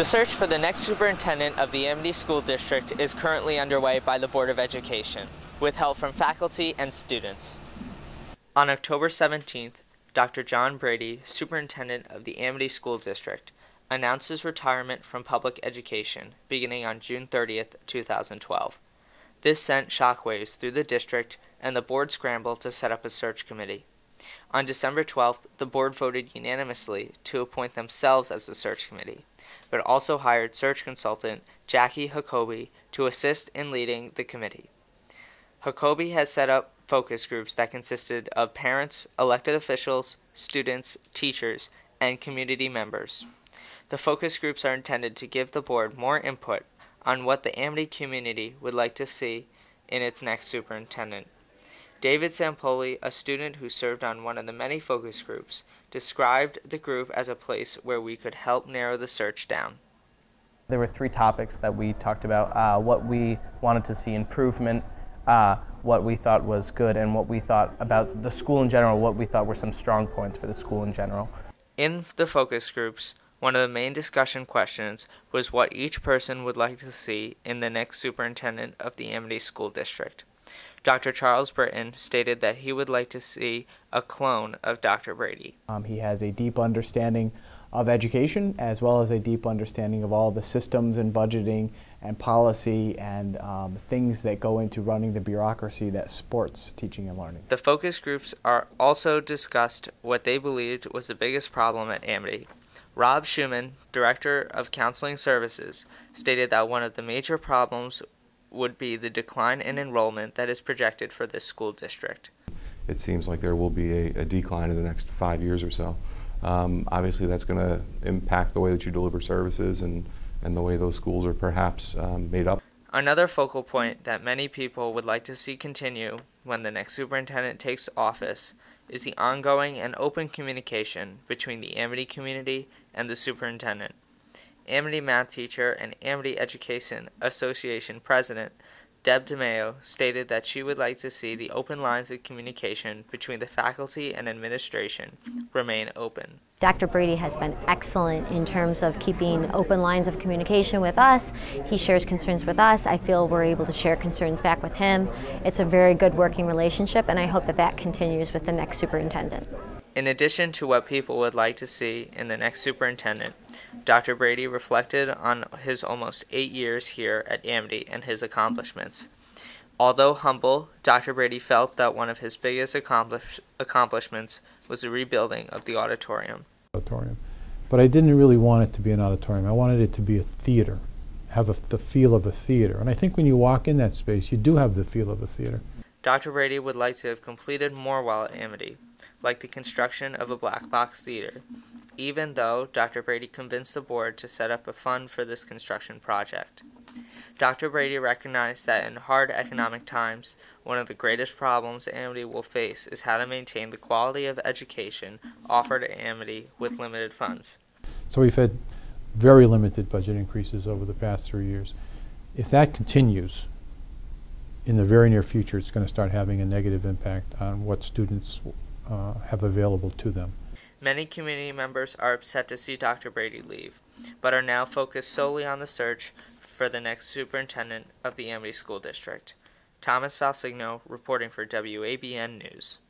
The search for the next superintendent of the Amity School District is currently underway by the Board of Education, with help from faculty and students. On October 17th, Dr. John Brady, superintendent of the Amity School District, announced his retirement from public education beginning on June 30th, 2012. This sent shockwaves through the district, and the board scrambled to set up a search committee. On December 12th, the board voted unanimously to appoint themselves as the search committee, but also hired search consultant Jackie Jacoby to assist in leading the committee. Jacoby has set up focus groups that consisted of parents, elected officials, students, teachers, and community members. The focus groups are intended to give the board more input on what the Amity community would like to see in its next superintendent. David Sampoli, a student who served on one of the many focus groups, described the group as a place where we could help narrow the search down. There were 3 topics that we talked about, what we wanted to see improvement, what we thought was good, and what we thought about the school in general, what we thought were some strong points for the school in general. In the focus groups, one of the main discussion questions was what each person would like to see in the next superintendent of the Amity School District. Dr. Charles Britton stated that he would like to see a clone of Dr. Brady. He has a deep understanding of education, as well as a deep understanding of all the systems and budgeting and policy and things that go into running the bureaucracy that supports teaching and learning. The focus groups are also discussed what they believed was the biggest problem at Amity. Rob Schumann, Director of Counseling Services, stated that one of the major problems would be the decline in enrollment that is projected for this school district. It seems like there will be a decline in the next 5 years or so. Obviously that's going to impact the way that you deliver services and the way those schools are perhaps made up. Another focal point that many people would like to see continue when the next superintendent takes office is the ongoing and open communication between the Amity community and the superintendent. Amity math teacher and Amity Education Association president Deb DeMayo stated that she would like to see the open lines of communication between the faculty and administration remain open. Dr. Brady has been excellent in terms of keeping open lines of communication with us. He shares concerns with us. I feel we're able to share concerns back with him. It's a very good working relationship, and I hope that that continues with the next superintendent. In addition to what people would like to see in the next superintendent, Dr. Brady reflected on his almost 8 years here at Amity and his accomplishments. Although humble, Dr. Brady felt that one of his biggest accomplishments was the rebuilding of the auditorium. But I didn't really want it to be an auditorium. I wanted it to be a theater, have the feel of a theater. And I think when you walk in that space, you do have the feel of a theater. Dr. Brady would like to have completed more while at Amity, like the construction of a black box theater, even though Dr. Brady convinced the board to set up a fund for this construction project. Dr. Brady recognized that in hard economic times, one of the greatest problems Amity will face is how to maintain the quality of education offered at Amity with limited funds. So we've had very limited budget increases over the past 3 years. If that continues, in the very near future, it's going to start having a negative impact on what students have available to them. Many community members are upset to see Dr. Brady leave, but are now focused solely on the search for the next superintendent of the Amity School District. Thomas Falcigno reporting for WABN News.